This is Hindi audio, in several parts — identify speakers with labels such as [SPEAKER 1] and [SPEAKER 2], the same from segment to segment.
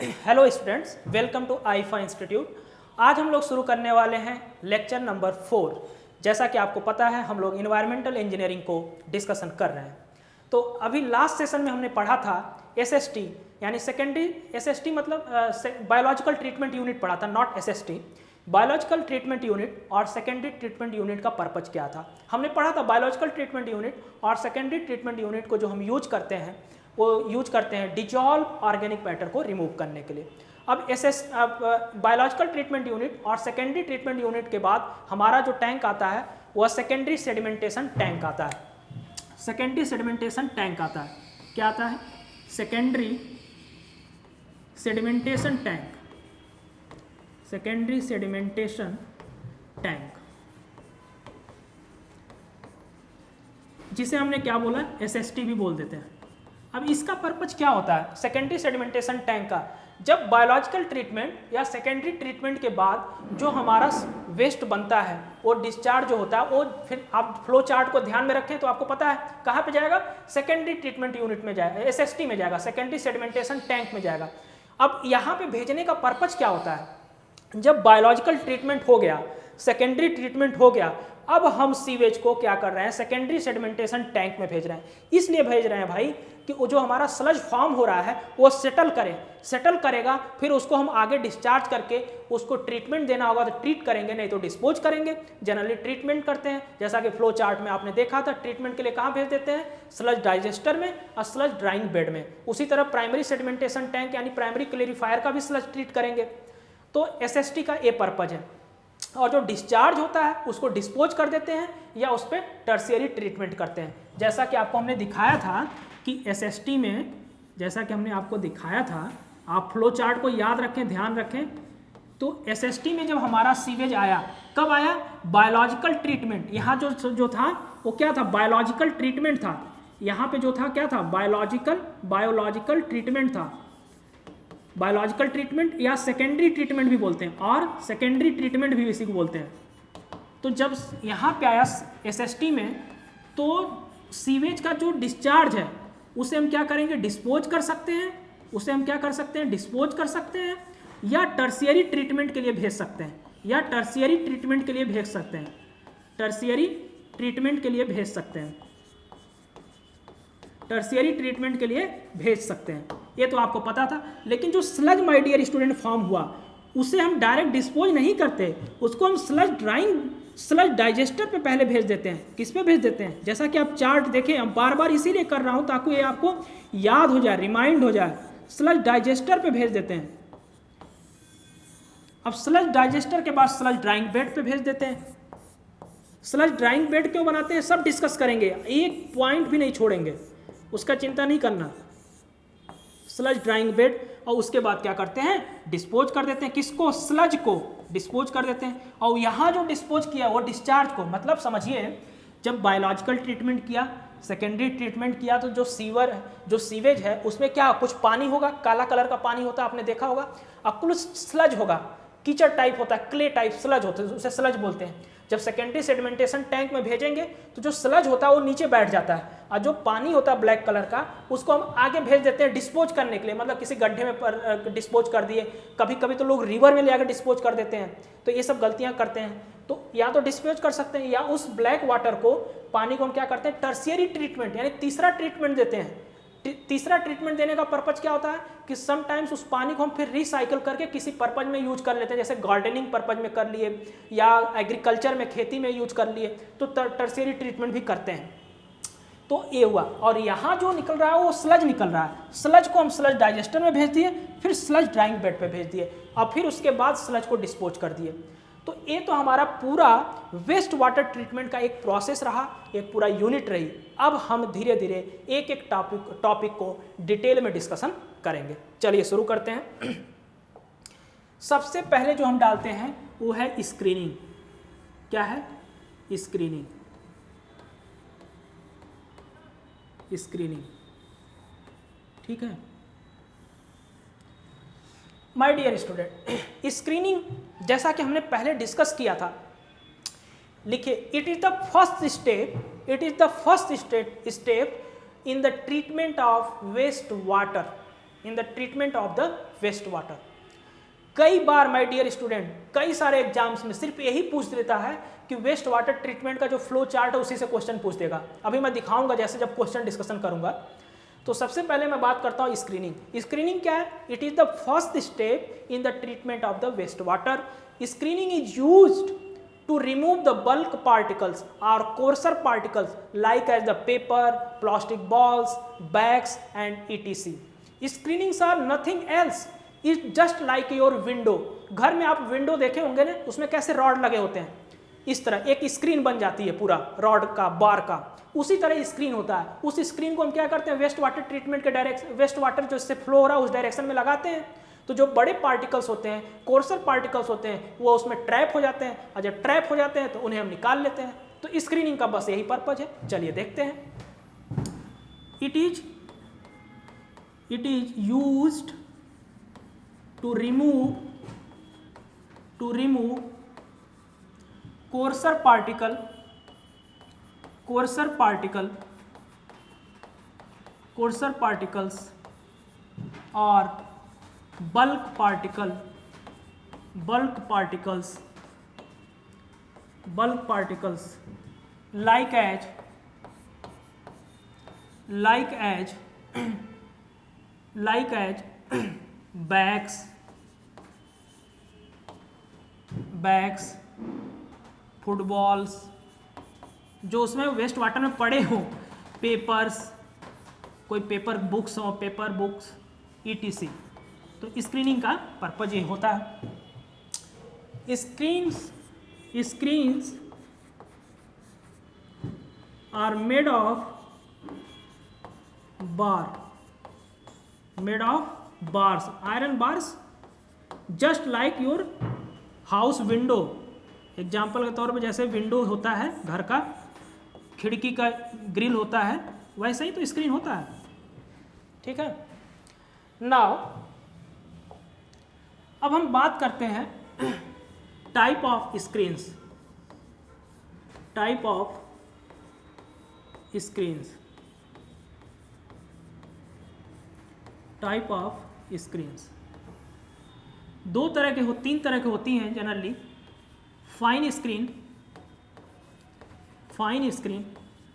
[SPEAKER 1] Hello students, welcome to IIFA institute. आज हम लोग शुरू करने वाले हैं लेक्चर नंबर 4। जैसा कि आपको पता है हम लोग इन्वायरमेंटल इंजीनियरिंग को डिस्कशन कर रहे हैं। तो अभी लास्ट सेशन में हमने पढ़ा था एसएसटी, यानी सेकेंडरी एसएसटी मतलब बायोलॉजिकल ट्रीटमेंट यूनिट पढ़ा था, not SST. Biological treatment unit और सेकेंडरी ट्रीटमेंट यूनिट का पर्पज क्या था हमने पढ़ा था। बायोलॉजिकल ट्रीटमेंट यूनिट और सेकेंडरी ट्रीटमेंट यूनिट को जो हम यूज करते हैं वो यूज करते हैं डिजॉल्व ऑर्गेनिक मैटर को रिमूव करने के लिए। अब बायोलॉजिकल ट्रीटमेंट यूनिट और सेकेंडरी ट्रीटमेंट यूनिट के बाद हमारा जो टैंक आता है वह सेकेंडरी सेडिमेंटेशन टैंक आता है। सेकेंडरी सेडिमेंटेशन टैंक आता है, क्या आता है? Secondary sedimentation tank, secondary sedimentation tank, जिसे हमने क्या बोला, एसएसटी भी बोल देते हैं। अब इसका पर्पज क्या होता है सेकेंडरी सेडिमेंटेशन टैंक का? जब बायोलॉजिकल ट्रीटमेंट या सेकेंडरी ट्रीटमेंट के बाद जो हमारा वेस्ट बनता है वो डिस्चार्ज जो होता है वो फिर आप फ्लो चार्ट को ध्यान में रखें तो आपको पता है कहाँ पे जाएगा, सेकेंडरी ट्रीटमेंट यूनिट में जाएगा, एसएसटी में जाएगा, सेकेंडरी सेडिमेंटेशन टैंक में जाएगा। अब यहाँ पे भेजने का पर्पज क्या होता है? जब बायोलॉजिकल ट्रीटमेंट हो गया, सेकेंडरी ट्रीटमेंट हो गया, अब हम सीवेज को क्या कर रहे हैं, सेकेंडरी सेडिमेंटेशन टैंक में भेज रहे हैं। इसलिए भेज रहे हैं भाई कि वो जो हमारा स्लज फॉर्म हो रहा है वो सेटल करेगा, फिर उसको हम आगे डिस्चार्ज करके उसको ट्रीटमेंट देना होगा तो ट्रीट करेंगे, नहीं तो डिस्पोज करेंगे। जनरली ट्रीटमेंट करते हैं, जैसा कि फ्लो चार्ट में आपने देखा था, ट्रीटमेंट के लिए कहाँ भेज देते हैं, स्लज डाइजेस्टर में और स्लज ड्राइंग बेड में। उसी तरह प्राइमरी सेडिमेंटेशन टैंक यानी प्राइमरी क्लेरिफायर का भी स्लज ट्रीट करेंगे। तो एसएसटी का ये पर्पज है। और जो डिस्चार्ज होता है उसको डिस्पोज कर देते हैं या उस पर टर्शियरी ट्रीटमेंट करते हैं। जैसा कि आपको हमने दिखाया था कि एसएसटी में, जैसा कि हमने आपको दिखाया था, आप फ्लो चार्ट को याद रखें, ध्यान रखें। तो एसएसटी में जब हमारा सीवेज आया, कब आया? Biological treatment. यहाँ जो था वो क्या था, बायोलॉजिकल ट्रीटमेंट था। यहाँ पे जो था क्या था, बायोलॉजिकल ट्रीटमेंट था। बायोलॉजिकल ट्रीटमेंट या सेकेंडरी ट्रीटमेंट भी बोलते हैं, और सेकेंडरी ट्रीटमेंट भी इसी को बोलते हैं। तो जब यहाँ पे आया एसएसटी में, तो सीवेज का जो डिस्चार्ज है उसे हम क्या करेंगे, डिस्पोज कर सकते हैं। उसे हम क्या कर सकते हैं, डिस्पोज कर सकते हैं, या टर्शियरी ट्रीटमेंट के लिए भेज सकते हैं, या टर्शियरी ट्रीटमेंट के लिए भेज सकते हैं, टर्शियरी ट्रीटमेंट के लिए भेज सकते हैं, टर्शियरी ट्रीटमेंट के लिए भेज सकते हैं। ये तो आपको पता था। लेकिन जो sludge my dear student form हुआ उसे हम डायरेक्ट डिस्पोज नहीं करते, उसको हम स्लज डाइजेस्टर पे पहले भेज देते हैं। किस पे भेज देते हैं? जैसा कि आप चार्ट देखें, हम बार बार इसीलिए कर रहा हूं ताकि ये आपको याद हो जाए, रिमाइंड हो जाए। स्लज डाइजेस्टर पे भेज देते हैं। अब स्लज डाइजेस्टर के बाद स्लज ड्राइंग बेड पे भेज देते हैं। स्लज ड्राइंग बेड क्यों बनाते हैं सब डिस्कस करेंगे, एक पॉइंट भी नहीं छोड़ेंगे, उसका चिंता नहीं करना। स्लज ड्राइंग बेड, और उसके बाद क्या करते हैं, डिस्पोज कर देते हैं। किसको? स्लज को डिस्पोज कर देते हैं। और यहाँ जो डिस्पोज किया वो डिस्चार्ज को, मतलब समझिए जब बायोलॉजिकल ट्रीटमेंट किया, सेकेंडरी ट्रीटमेंट किया, तो जो सीवेज है उसमें क्या कुछ पानी होगा, काला कलर का पानी होता है, आपने देखा होगा, और कुछ स्लज होगा, कीचड़ टाइप होता है, क्ले टाइप स्लज होता है, उसे स्लज बोलते हैं। जब सेकेंडरी सेडिमेंटेशन टैंक में भेजेंगे तो जो स्लज होता है वो नीचे बैठ जाता है, और जो पानी होता है ब्लैक कलर का उसको हम आगे भेज देते हैं डिस्पोज करने के लिए। मतलब किसी गड्ढे में डिस्पोज कर दिए, कभी कभी तो लोग रिवर में ले आकर डिस्पोज कर देते हैं। तो ये सब गलतियां करते हैं। तो या तो डिस्पोज कर सकते हैं, या उस ब्लैक वाटर को, पानी को हम क्या करते हैं, टर्शियरी ट्रीटमेंट यानी तीसरा ट्रीटमेंट देते हैं। तीसरा ट्रीटमेंट देने का पर्पज क्या होता है कि समटाइम्स उस पानी को हम फिर रिसाइकल करके किसी पर्पज में यूज कर लेते हैं, जैसे गार्डनिंग पर्पज में कर लिए या एग्रीकल्चर में, खेती में यूज कर लिए, तो टर्शियरी ट्रीटमेंट भी करते हैं। तो ये हुआ। और यहाँ जो निकल रहा है वो स्लज निकल रहा है। स्लज को हम स्लज डाइजेस्टर में भेज दिए, फिर स्लज ड्राइंग बेड पे भेज दिए, और फिर उसके बाद स्लज को डिस्पोज कर दिए। तो ये तो हमारा पूरा वेस्ट वाटर ट्रीटमेंट का एक प्रोसेस रहा, एक पूरा यूनिट रही। अब हम धीरे धीरे एक एक टॉपिक को डिटेल में डिस्कशन करेंगे। चलिए शुरू करते हैं। सबसे पहले जो हम डालते हैं वो है स्क्रीनिंग। क्या है? स्क्रीनिंग। ठीक है माय डियर स्टूडेंट, स्क्रीनिंग जैसा कि हमने पहले डिस्कस किया था, लिखिए, it is the first step in the treatment of waste water. In the treatment of the waste water. कई बार माय डियर स्टूडेंट, कई सारे एग्जाम्स में सिर्फ यही पूछ देता है कि वेस्ट वाटर ट्रीटमेंट का जो फ्लो चार्ट है उसी से क्वेश्चन पूछ देगा। अभी मैं दिखाऊंगा जैसे जब क्वेश्चन डिस्कशन करूंगा। तो सबसे पहले मैं बात करता हूँ स्क्रीनिंग। स्क्रीनिंग क्या है? It is the first step in the treatment of the waste water. Screening is used to remove the bulk particles or coarser particles like as the paper, plastic balls, bags and etc. Screenings are nothing else. It's just like your window. घर में आप विंडो देखे होंगे ना, उसमें कैसे रॉड लगे होते हैं, इस तरह एक स्क्रीन बन जाती है पूरा रॉड का, बार का, उसी तरह स्क्रीन होता है। उस स्क्रीन को हम क्या करते हैं, वेस्ट वाटर ट्रीटमेंट के डायरेक्शन, वेस्ट वाटर जो इससे फ्लो हो रहा है उस डायरेक्शन में लगाते हैं। तो जो बड़े पार्टिकल्स होते हैं, कोर्सर पार्टिकल्स होते हैं, वो उसमें ट्रैप हो जाते हैं, और जब ट्रैप हो जाते हैं तो उन्हें हम निकाल लेते हैं। तो स्क्रीनिंग का बस यही पर्पज है। चलिए देखते हैं। It is used to remove coarser particles और bulk particles like as bags, footballs, जो उसमें वेस्ट वाटर में पड़े हों, पेपर्स, कोई पेपर बुक्स हो, पेपर बुक्स etc. तो स्क्रीनिंग का पर्पज ये होता है। Screens are made of bars, iron bars, just like your house window. Example के तौर पे जैसे विंडो होता है घर का, खिड़की का ग्रिल होता है, वैसे ही तो स्क्रीन होता है। ठीक है। नाउ अब हम बात करते हैं टाइप ऑफ स्क्रीन्स। दो तरह के तीन तरह के होती हैं जनरली। Fine screen.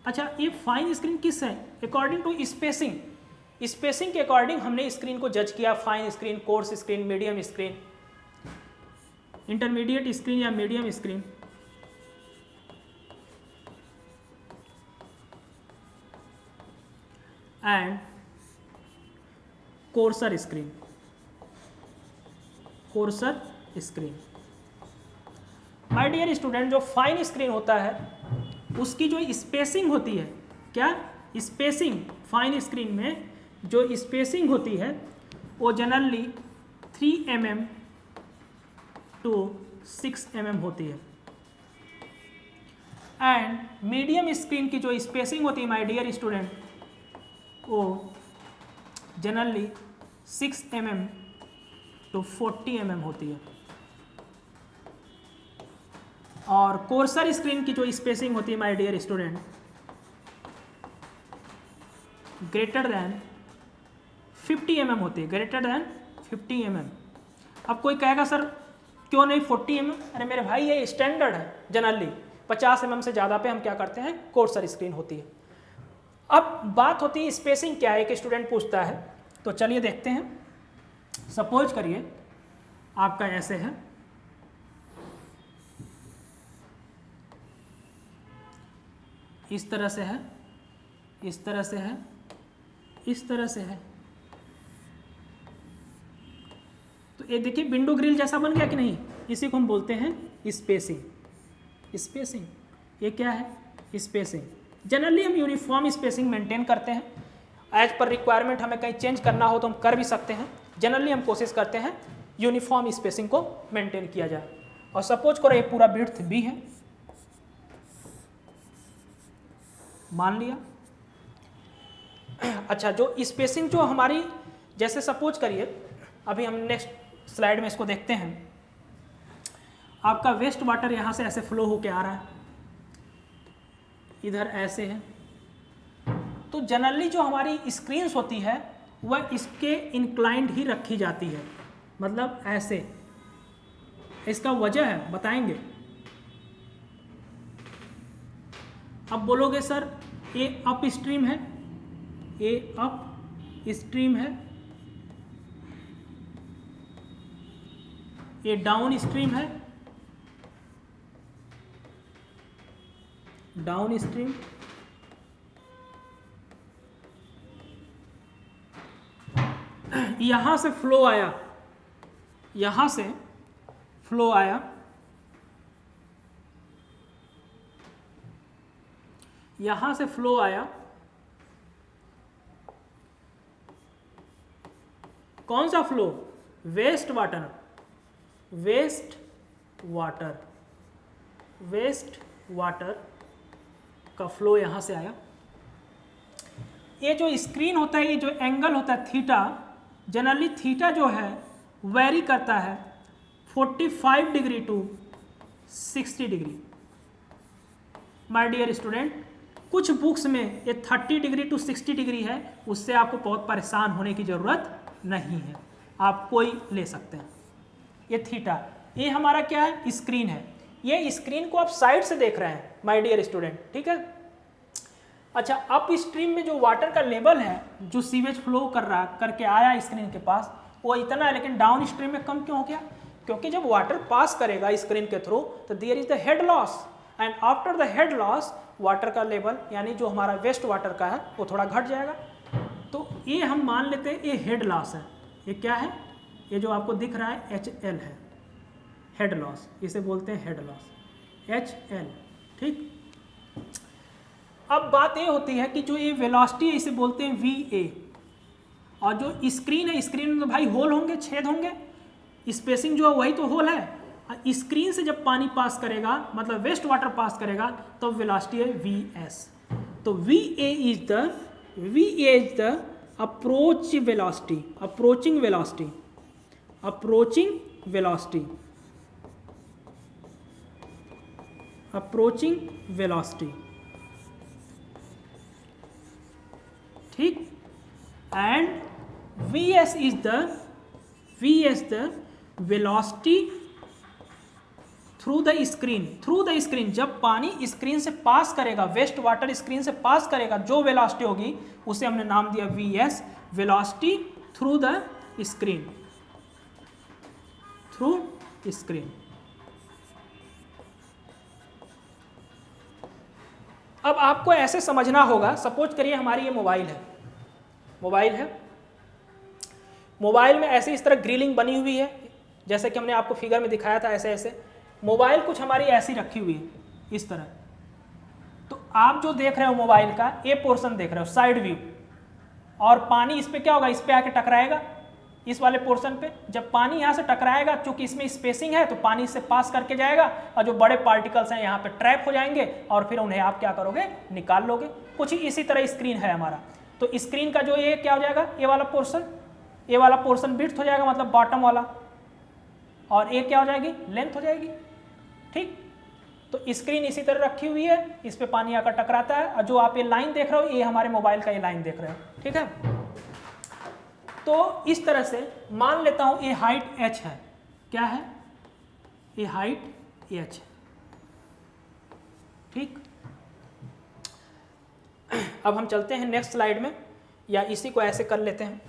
[SPEAKER 1] अच्छा, ये फाइन स्क्रीन किस है? अकॉर्डिंग टू स्पेसिंग के अकॉर्डिंग हमने स्क्रीन को जज किया। Fine screen, coarse screen, medium screen, intermediate screen या medium screen. And coarser screen. My dear student, जो फाइन स्क्रीन होता है उसकी जो स्पेसिंग होती है, क्या स्पेसिंग, फाइन स्क्रीन में जो स्पेसिंग होती है वो जनरली 3 mm to 6 mm होती है। एंड मीडियम स्क्रीन की जो स्पेसिंग होती है माय डियर स्टूडेंट, वो जनरली 6 mm to 40 mm होती है। और कोर्सर स्क्रीन की जो स्पेसिंग होती है my dear student, greater than 50 mm होती है, ग्रेटर देन 50 mm। अब कोई कहेगा सर क्यों नहीं 40 mm? अरे मेरे भाई ये स्टैंडर्ड है। जनरली 50 mm से ज़्यादा पे हम क्या करते हैं, कोर्सर स्क्रीन होती है। अब बात होती है स्पेसिंग क्या है, एक स्टूडेंट पूछता है। तो चलिए देखते हैं। सपोज करिए आपका ऐसे है, इस तरह से है, इस तरह से है, इस तरह से है। तो ये देखिए विंडो ग्रिल जैसा बन गया कि नहीं? इसी को हम बोलते हैं स्पेसिंग। ये क्या है? स्पेसिंग। जनरली हम यूनिफॉर्म स्पेसिंग मेंटेन करते हैं। एज पर रिक्वायरमेंट हमें कहीं चेंज करना हो तो हम कर भी सकते हैं। जनरली हम कोशिश करते हैं यूनिफॉर्म स्पेसिंग को मेंटेन किया जाए। और सपोज करो ये पूरा विड्थ B है, मान लिया। अच्छा, जो स्पेसिंग जो हमारी, जैसे सपोज करिए, अभी हम नेक्स्ट स्लाइड में इसको देखते हैं। आपका वेस्ट वाटर यहाँ से ऐसे फ्लो होके आ रहा है, इधर ऐसे है। तो जनरली जो हमारी स्क्रीन्स होती है वह इसके इंक्लाइंड ही रखी जाती है, मतलब ऐसे। इसका वजह है बताएंगे। अब बोलोगे सर ए अप स्ट्रीम है, ए अप स्ट्रीम है, ये डाउन स्ट्रीम है, डाउन स्ट्रीम। यहां से फ्लो आया, यहां से फ्लो आया, यहां से फ्लो आया, कौन सा flow? Waste water, waste water, waste water का फ्लो यहां से आया। ये जो स्क्रीन होता है, ये जो एंगल होता है थीटा, जनरली थीटा जो है वेरी करता है 45 degree to 60 degree. My dear student, कुछ बुक्स में ये 30 डिग्री टू 60 डिग्री है, उससे आपको बहुत परेशान होने की ज़रूरत नहीं है, आप कोई ले सकते हैं। ये थीटा, ये हमारा क्या है? स्क्रीन है। ये स्क्रीन को आप साइड से देख रहे हैं माय डियर स्टूडेंट, ठीक है। अच्छा, अप स्ट्रीम में जो वाटर का लेवल है, जो सीवेज फ्लो कर रहा करके आया स्क्रीन के पास, वो इतना है, लेकिन डाउन स्ट्रीम में कम क्यों हो गया? क्योंकि जब वाटर पास करेगा स्क्रीन के थ्रू तो there is the head loss, and after the head loss water का लेवल, यानी जो हमारा वेस्ट वाटर का है, वो थोड़ा घट जाएगा। तो ये हम मान लेते हैं ये हेड लॉस है। ये क्या है? ये जो आपको दिख रहा है HL है, हेड लॉस, इसे बोलते हैं हेड लॉस, HL, ठीक। अब बात ये होती है कि जो ये वेलोसिटी है इसे बोलते हैं VA, और जो स्क्रीन है, स्क्रीन में तो भाई होल होंगे, छेद होंगे, स्पेसिंग जो है वही तो होल है। स्क्रीन से जब पानी पास करेगा, मतलब वेस्ट वाटर पास करेगा, तो वेलोसिटी है VS। तो VA is the approach velocity, approaching velocity, approaching velocity, approaching velocity, ठीक। And VS is the velocity through the screen, through the screen. जब पानी स्क्रीन से पास करेगा, वेस्ट वाटर स्क्रीन से पास करेगा, जो वेलोसिटी होगी उसे हमने नाम दिया VS, velocity through the screen, through screen. अब आपको ऐसे समझना होगा, सपोज करिए हमारी ये मोबाइल है, मोबाइल है, मोबाइल में ऐसे इस तरह ग्रिलिंग बनी हुई है, जैसे कि हमने आपको फिगर में दिखाया था, ऐसे ऐसे मोबाइल कुछ हमारी ऐसी रखी हुई है इस तरह। तो आप जो देख रहे हो मोबाइल का ये पोर्शन देख रहे हो, साइड व्यू, और पानी इस पे क्या होगा? इस पे आके टकराएगा, इस वाले पोर्शन पे। जब पानी यहाँ से टकराएगा, चूंकि इसमें स्पेसिंग है, तो पानी इससे पास करके जाएगा, और जो बड़े पार्टिकल्स हैं यहाँ पे ट्रैप हो जाएंगे, और फिर उन्हें आप क्या करोगे? निकाल लोगे। कुछ इसी तरह स्क्रीन है हमारा। तो स्क्रीन का जो ये क्या हो जाएगा? ये वाला पोर्शन, ये वाला पोर्शन विड्थ हो जाएगा, मतलब बॉटम वाला, और ये क्या हो जाएगी? लेंथ हो जाएगी, ठीक। तो स्क्रीन इसी तरह रखी हुई है, इस पे पानी आकर टकराता है, और जो आप ये लाइन देख रहे हो, ये हमारे मोबाइल का ये लाइन देख रहे हो, ठीक है। तो इस तरह से मान लेता हूं ये हाइट h है, क्या है? ये हाइट h है, ठीक। अब हम चलते हैं नेक्स्ट स्लाइड में, या इसी को ऐसे कर लेते हैं।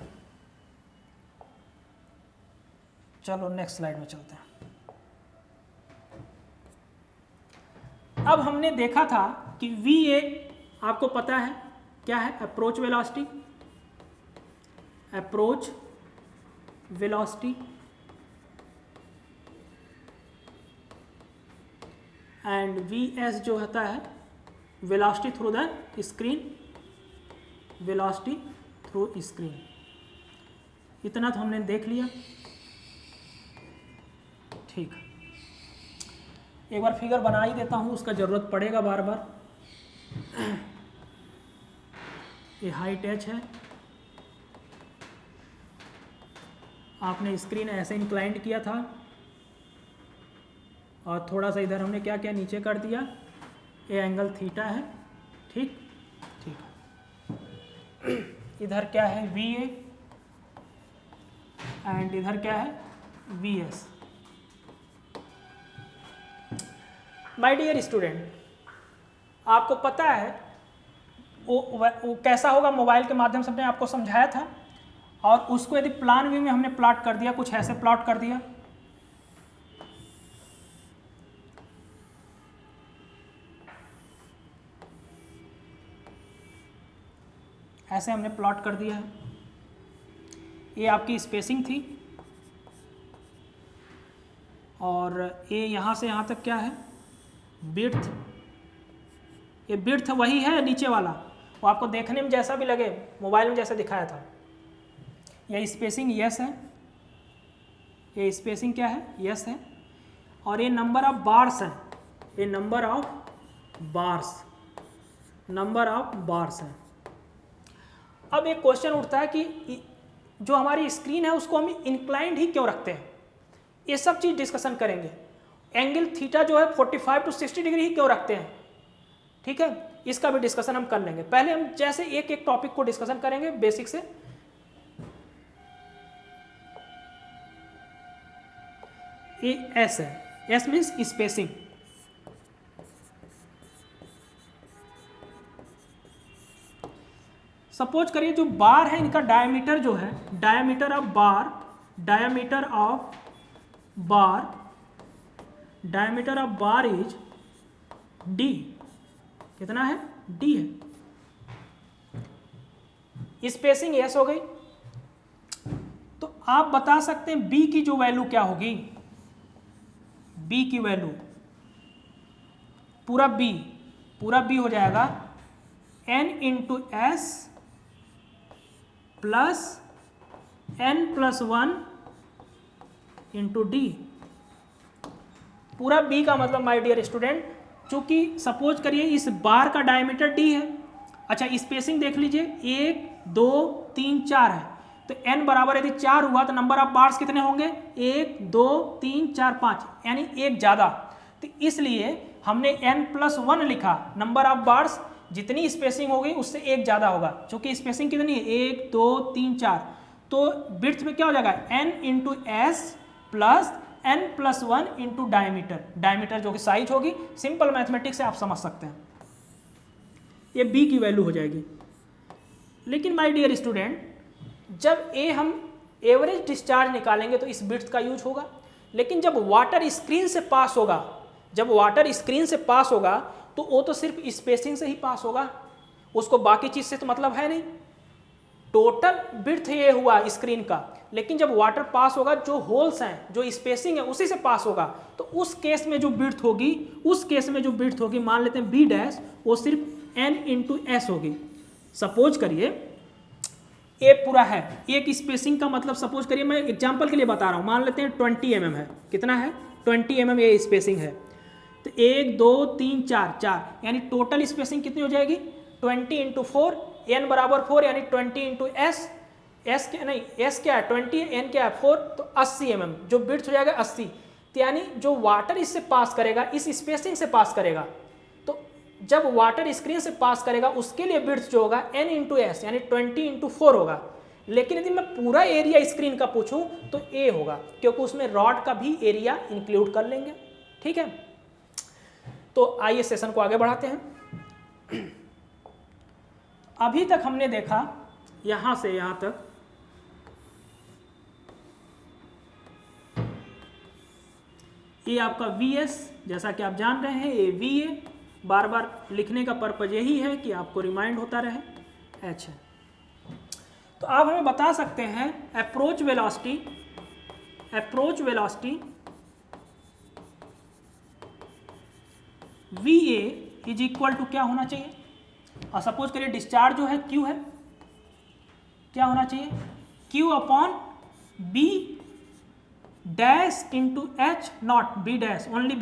[SPEAKER 1] चलो नेक्स्ट स्लाइड में चलते हैं। अब हमने देखा था कि VA आपको पता है क्या है? Approach velocity, approach velocity, and VS जो होता है velocity through the screen, velocity through screen. इतना तो हमने देख लिया, ठीक। एक बार फिगर बना ही देता हूँ, उसका ज़रूरत पड़ेगा बार बार। ये हाइट h है, आपने स्क्रीन ऐसे इंक्लाइंड किया था, और थोड़ा सा इधर हमने क्या किया? नीचे कर दिया। ये एंगल थीटा है, ठीक, ठीक। इधर क्या है? VA, एंड इधर क्या है VS। माय डियर स्टूडेंट, आपको पता है वो कैसा होगा, मोबाइल के माध्यम से हमने आपको समझाया था, और उसको यदि प्लान व्यू में हमने प्लॉट कर दिया, कुछ ऐसे प्लॉट कर दिया, ऐसे हमने प्लॉट कर दिया है। ये आपकी स्पेसिंग थी, और ये यहाँ से यहाँ तक क्या है विड्थ। ये विड्थ वही है नीचे वाला, वो आपको देखने में जैसा भी लगे, मोबाइल में जैसा दिखाया था। ये स्पेसिंग यस है, ये स्पेसिंग क्या है यस है, और ये नंबर ऑफ बार्स है, ये नंबर ऑफ बार्स है। अब एक क्वेश्चन उठता है कि जो हमारी स्क्रीन है उसको हम इंक्लाइंड ही क्यों रखते हैं, ये सब चीज़ डिस्कशन करेंगे। एंगल थीटा जो है 45 to 60 डिग्री ही क्यों रखते हैं, ठीक है, इसका भी डिस्कशन हम कर लेंगे। पहले हम जैसे एक एक टॉपिक को डिस्कशन करेंगे बेसिक से। ये एस है, एस मीन्स स्पेसिंग। सपोज करिए जो बार है इनका डायमीटर जो है, diameter of bar is D. कितना है डी है। स्पेसिंग एस हो गई, तो आप बता सकते हैं बी की जो वैल्यू क्या होगी। बी की वैल्यू पूरा बी हो जाएगा n into S plus n+1 into D. पूरा बी का मतलब माय डियर स्टूडेंट, चूंकि सपोज करिए इस बार का डायमीटर डी है। अच्छा स्पेसिंग देख लीजिए, 1 2 3 4 है, तो n बराबर यदि 4 हुआ तो नंबर ऑफ बार्स कितने होंगे 1 2 3 4 5, यानी एक ज़्यादा। तो इसलिए हमने n+1 लिखा, नंबर ऑफ बार्स जितनी स्पेसिंग होगी उससे एक ज़्यादा होगा। चूंकि स्पेसिंग कितनी है 1 2 3 4, तो विड्थ में क्या हो जाएगा n into S plus n+1 into diameter जो कि साइज होगी। सिंपल मैथमेटिक्स से आप समझ सकते हैं, ये b की वैल्यू हो जाएगी। लेकिन माय डियर स्टूडेंट, जब हम एवरेज डिस्चार्ज निकालेंगे तो इस विड्थ का यूज होगा, लेकिन जब वाटर स्क्रीन से पास होगा तो वो तो सिर्फ स्पेसिंग से ही पास होगा, उसको बाकी चीज़ से तो मतलब है नहीं। टोटल विड्थ ये हुआ स्क्रीन का, लेकिन जब वाटर पास होगा जो होल्स हैं, जो स्पेसिंग है उसी से पास होगा, तो उस केस में जो विड्थ होगी, मान लेते हैं बी डैश, वो सिर्फ n इंटू एस होगी। सपोज करिए ए पूरा है, एक स्पेसिंग का मतलब सपोज करिए, मैं एग्जांपल के लिए बता रहा हूँ, मान लेते हैं 20 mm है। कितना है 20 mm ये स्पेसिंग है, तो 1 2 3 4, यानी टोटल स्पेसिंग कितनी हो जाएगी 20 इंटू 4, n बराबर 4, यानी 20 इंटू एस क्या है 20, n क्या है 4, तो 80 mm जो विड्थ हो जाएगा 80। तो यानी जो वाटर इससे पास करेगा, इस स्पेसिंग से पास करेगा, तो जब वाटर स्क्रीन से पास करेगा उसके लिए विड्थ जो होगा n इंटू एस यानी 20 इंटू 4 होगा। लेकिन यदि मैं पूरा एरिया स्क्रीन का पूछूं तो a होगा, क्योंकि उसमें रॉड का भी एरिया इंक्लूड कर लेंगे। ठीक है, तो आइए सेशन को आगे बढ़ाते हैं। अभी तक हमने देखा यहां से यहां तक ये आपका VS, जैसा कि आप जान रहे हैं ये VA, बार बार लिखने का पर्पज यही है कि आपको रिमाइंड होता रहे H है। तो आप हमें बता सकते हैं approach velocity VA is equal to क्या होना चाहिए, और सपोज करिए डिस्चार्ज जो है Q है, क्या होना चाहिए Q upon B dash into H, not B dash, only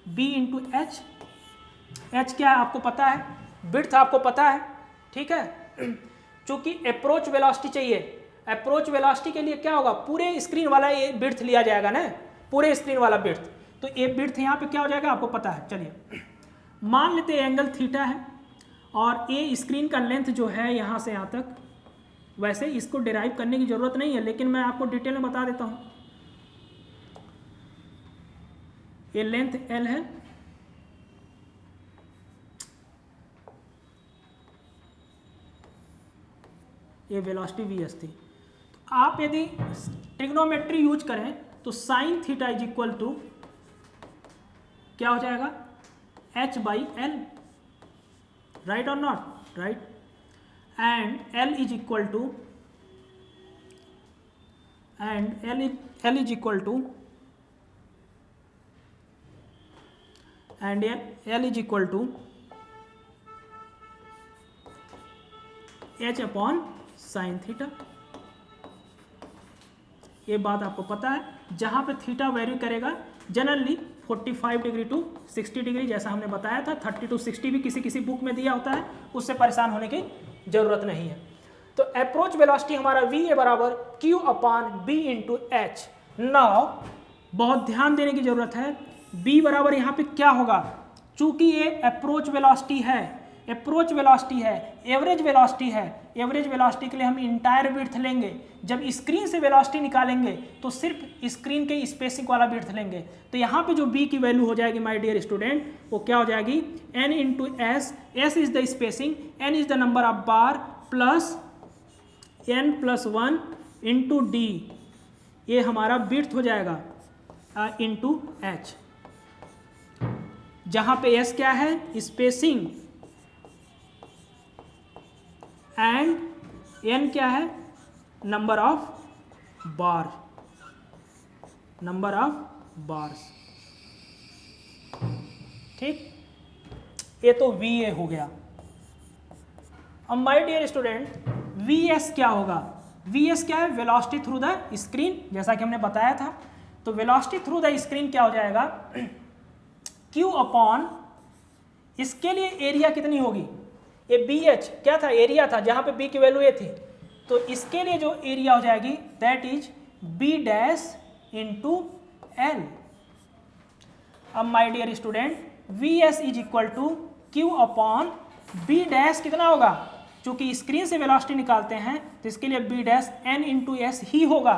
[SPEAKER 1] B into H। H क्या है आपको पता है, विड्थ आपको पता है, ठीक है। चूंकि अप्रोच वेलोसिटी चाहिए, अप्रोच वेलोसिटी के लिए क्या होगा पूरे स्क्रीन वाला ये विड्थ लिया जाएगा ना, पूरे स्क्रीन वाला विड्थ, तो ये विड्थ यहाँ पे क्या हो जाएगा आपको पता है। चलिए मान लेते हैं एंगल थीटा है और ये स्क्रीन का लेंथ जो है यहाँ से यहाँ तक, वैसे इसको डिराइव करने की ज़रूरत नहीं है, लेकिन मैं आपको डिटेल में बता देता हूँ। ये लेंथ L है, ये वेलोसिटी VS थी। तो आप यदि ट्रिग्नोमेट्री यूज करें तो sine theta is equal to क्या हो जाएगा, H/L, राइट और not, right, and L is equal to H upon sine theta. ये बात आपको पता है, जहाँ पे थीटा वैल्यू करेगा जनरली 45 डिग्री टू 60 डिग्री, जैसा हमने बताया था। 30 टू 60 भी किसी किसी बुक में दिया होता है, उससे परेशान होने की जरूरत नहीं है। तो अप्रोच वेलोसिटी हमारा VA बराबर Q अपान B इंटू एच। नाउ बहुत ध्यान देने की जरूरत है, B बराबर यहाँ पे क्या होगा, चूंकि ये अप्रोच वेलोसिटी है, एवरेज वेलोसिटी है, एवरेज वेलोसिटी के लिए हम इंटायर विड्थ लेंगे। जब स्क्रीन से वेलोसिटी निकालेंगे तो सिर्फ स्क्रीन के स्पेसिंग वाला विड्थ लेंगे। तो यहाँ पे जो B की वैल्यू हो जाएगी माय डियर स्टूडेंट, वो क्या हो जाएगी, n into S, S is the spacing, n is the number of bar, plus n+1 into D, ये हमारा विड्थ हो जाएगा, इंटू h, जहाँ पे s क्या है, स्पेसिंग, एंड n क्या है, नंबर ऑफ बार, बार्स। ठीक, ये तो VA हो गया। अब माय डियर स्टूडेंट, VS क्या होगा, VS क्या है, वेलोसिटी थ्रू द स्क्रीन, जैसा कि हमने बताया था। तो वेलोसिटी थ्रू द स्क्रीन क्या हो जाएगा, Q अपॉन, इसके लिए एरिया कितनी होगी, ये BH क्या था, एरिया था, जहां पे B की वैल्यू ये थी। तो इसके लिए जो एरिया हो जाएगी that is B dash into L। अब my dear student, VS is equal to Q upon B dash कितना होगा, चूंकि स्क्रीन से वेलोसिटी निकालते हैं तो इसके लिए B dash N into S ही होगा,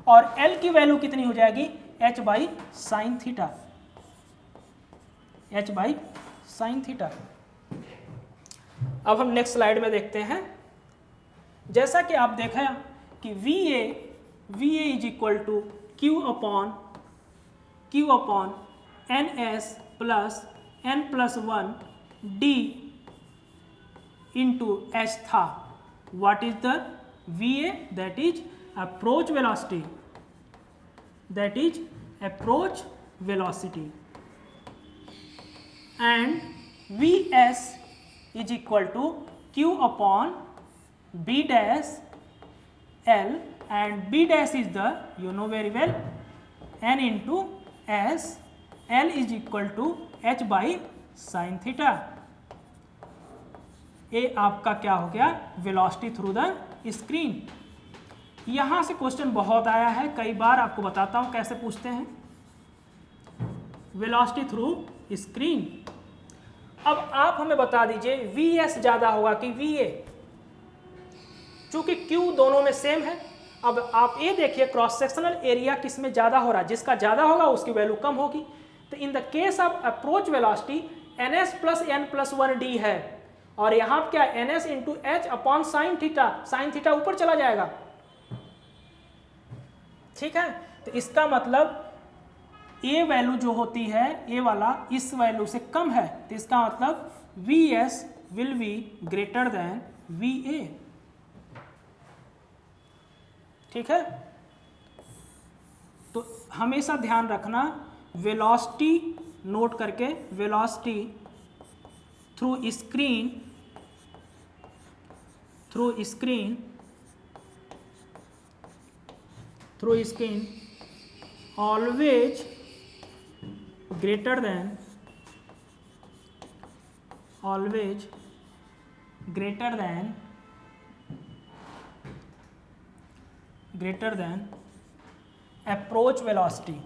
[SPEAKER 1] और L की वैल्यू कितनी हो जाएगी, H/sin थीटा, H/sin थीटा। अब हम नेक्स्ट स्लाइड में देखते हैं। जैसा कि आप देखा कि VA is equal to Q upon NS plus N+1 D into H था। What is the VA, that is approach velocity, and VS is equal to Q upon B dash L, and B dash is the, you know very well, N into S, L is equal to H/sin theta। ये आपका क्या हो गया, वेलोसिटी थ्रू द स्क्रीन। यहाँ से क्वेश्चन बहुत आया है, कई बार आपको बताता हूँ कैसे पूछते हैं, वेलोसिटी थ्रू स्क्रीन। अब आप हमें बता दीजिए VS ज़्यादा होगा कि VA, चूंकि Q दोनों में सेम है। अब आप ये देखिए क्रॉस सेक्शनल एरिया किस में ज़्यादा हो रहा है, जिसका ज़्यादा होगा उसकी वैल्यू कम होगी। तो in the case of approach velocity NS plus N+1 D है, और यहाँ क्या NS into H upon sine theta, sine theta ऊपर चला जाएगा। ठीक है, तो इसका मतलब ये वैल्यू जो होती है, ये वाला इस वैल्यू से कम है, तो इसका मतलब VS will be greater than VA। ठीक है, तो हमेशा ध्यान रखना, वेलोसिटी नोट करके, velocity through screen always greater than approach velocity।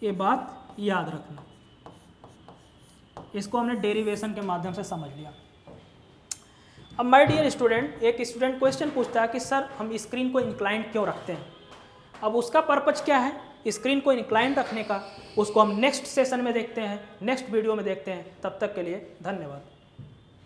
[SPEAKER 1] ये बात याद रखना। इसको हमने डेरिवेशन के माध्यम से समझ लिया। अब माय डियर स्टूडेंट, एक स्टूडेंट क्वेश्चन पूछता है कि सर हम स्क्रीन को इंक्लाइंड क्यों रखते हैं। अब उसका पर्पज क्या है स्क्रीन को इंक्लाइंड रखने का, उसको हम नेक्स्ट सेशन में देखते हैं, नेक्स्ट वीडियो में देखते हैं। तब तक के लिए धन्यवाद।